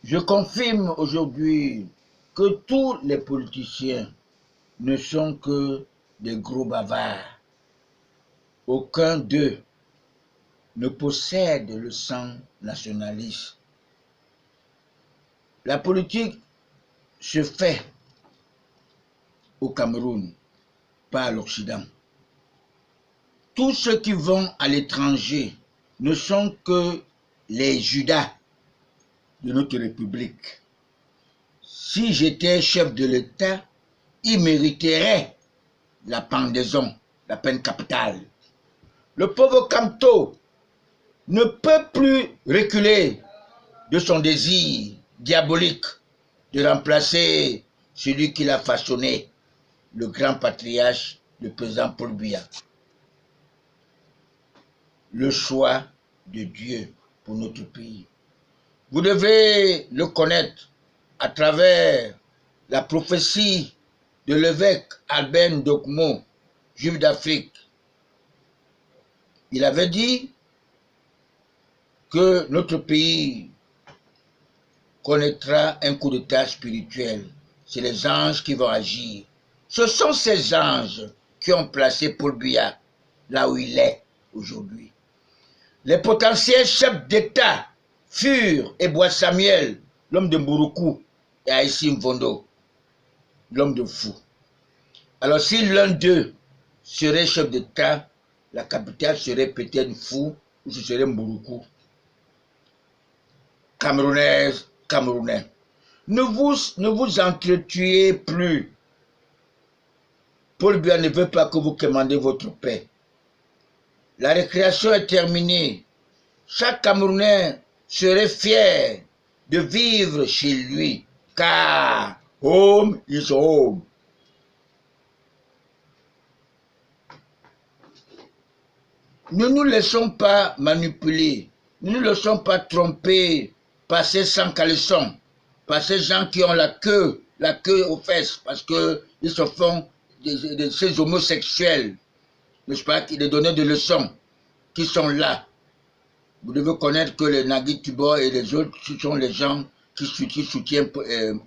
Je confirme aujourd'hui que tous les politiciens ne sont que des gros bavards. Aucun d'eux ne possède le sang nationaliste. La politique se fait au Cameroun, pas à l'Occident. Tous ceux qui vont à l'étranger ne sont que les Judas de notre République. Si j'étais chef de l'État, il mériterait la pendaison, la peine capitale. Le pauvre Kamto ne peut plus reculer de son désir diabolique de remplacer celui qu'il a façonné, le grand patriarche, le président Paul Biya. Le choix de Dieu pour notre pays. Vous devez le connaître à travers la prophétie de l'évêque Albert Ndokmo, juif d'Afrique. Il avait dit que notre pays connaîtra un coup d'état spirituel. C'est les anges qui vont agir. Ce sont ces anges qui ont placé Paul Biya là où il est aujourd'hui. Les potentiels chefs d'État furent Eboa Samuel, l'homme de Mburuku, et Aïssi Mvondo, l'homme de Fou. Alors si l'un d'eux serait chef d'État, la capitale serait peut-être Fou, ou ce serait Mburuku. Camerounaise, Camerounais, ne vous entretuez plus. Paul Biya ne veut pas que vous commandiez votre paix. La récréation est terminée. Chaque Camerounais serait fier de vivre chez lui, car home is home. Ne nous laissons pas manipuler, ne nous laissons pas tromper par ces sans caleçons, par ces gens qui ont la queue aux fesses, parce qu'ils se font de ces homosexuels, n'est-ce pas, qui les donnent des leçons, qui sont là. Vous devez connaître que les Nagui Tubor et les autres, ce sont les gens qui soutiennent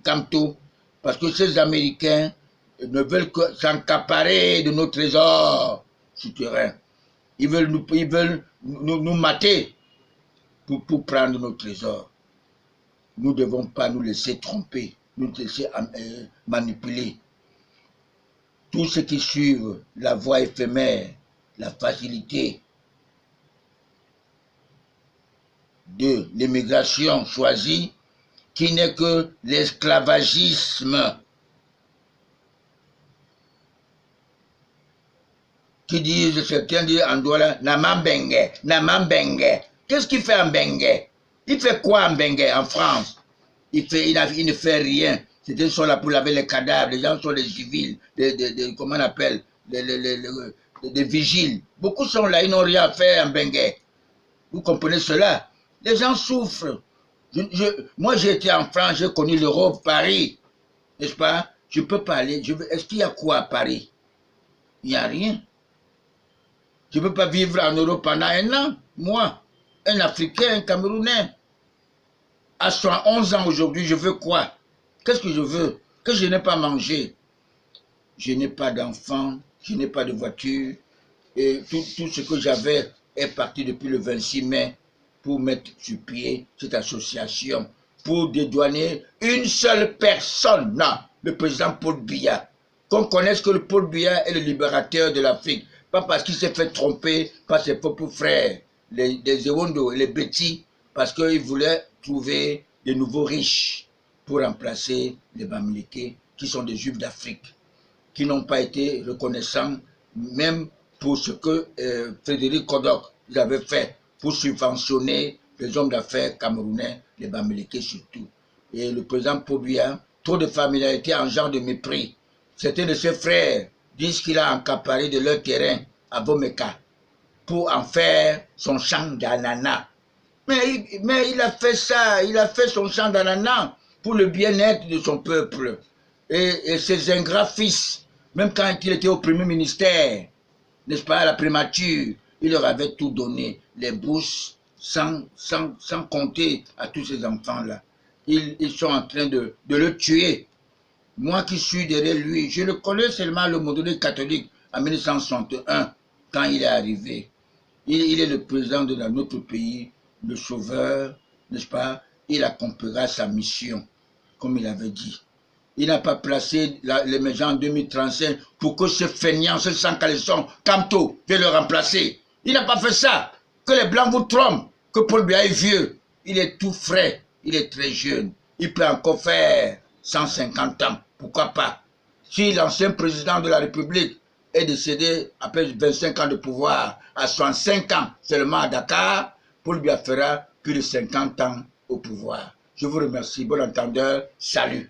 Kamto, parce que ces Américains ne veulent que s'encaparer de nos trésors souterrains. Ils veulent nous mater pour prendre nos trésors. Nous ne devons pas nous laisser tromper, nous laisser manipuler. Tous ceux qui suivent la voie éphémère, la facilité de l'immigration choisie, qui n'est que l'esclavagisme, qui disent, certains disent en Douala, Namambenge, Namambenge. Qu'est-ce qu'il fait en Bengue? Il fait quoi en Bengue, en France? Il ne fait rien. C'est gens sont là pour laver les cadavres, les gens sont des civils, comment on appelle, des vigiles. Beaucoup sont là, ils n'ont rien à faire en Bengue. Vous comprenez cela? Les gens souffrent. Moi, j'ai été en France, j'ai connu l'Europe, Paris, n'est-ce pas? Je ne peux pas aller. Est-ce qu'il y a quoi à Paris? Il n'y a rien. Je ne peux pas vivre en Europe pendant un an. Moi, un Africain, un Camerounais. À 11 ans aujourd'hui, je veux quoi? Qu'est-ce que je veux? Que je n'ai pas mangé. Je n'ai pas d'enfant, je n'ai pas de voiture. Et tout ce que j'avais est parti depuis le 26 mai pour mettre sur pied cette association, pour dédouaner une seule personne, le président Paul Biya. Qu'on connaisse que le Paul Biya est le libérateur de l'Afrique. Pas parce qu'il s'est fait tromper par ses propres frères, les Ewondo et les Betty, parce qu'il voulait trouver de nouveaux riches pour remplacer les Bamileke, qui sont des Juifs d'Afrique, qui n'ont pas été reconnaissants, même pour ce que Frédéric Kodok avait fait pour subventionner les hommes d'affaires camerounais, les Bamileke surtout. Et le président Paul Biya, trop de familiarité en genre de mépris. Certains de ses frères disent qu'il a accaparé de leur terrain à Bomeka pour en faire son champ d'ananas. Mais il a fait ça, il a fait son champ d'ananas pour le bien-être de son peuple. Et ses ingrats fils, même quand il était au premier ministère, n'est-ce pas, à la primature, il leur avait tout donné, les bourses, sans compter à tous ces enfants-là. ils sont en train de le tuer. Moi qui suis derrière lui, je le connais seulement le modèle catholique en 1961, quand il est arrivé. Il est le président de notre pays, le sauveur, n'est-ce pas? Il accomplira sa mission, comme il avait dit. Il n'a pas placé l'émergence en 2035 pour que ce feignant, ce sans-caleçon, Camto, vienne le remplacer. Il n'a pas fait ça. Que les Blancs vous trompent, que Paul Biya est vieux. Il est tout frais, il est très jeune. Il peut encore faire 150 ans. Pourquoi pas? Si l'ancien président de la République est décédé après 25 ans de pouvoir, à 65 ans seulement à Dakar, Paul Biya fera plus de 50 ans au pouvoir. Je vous remercie. Bon entendeur. Salut.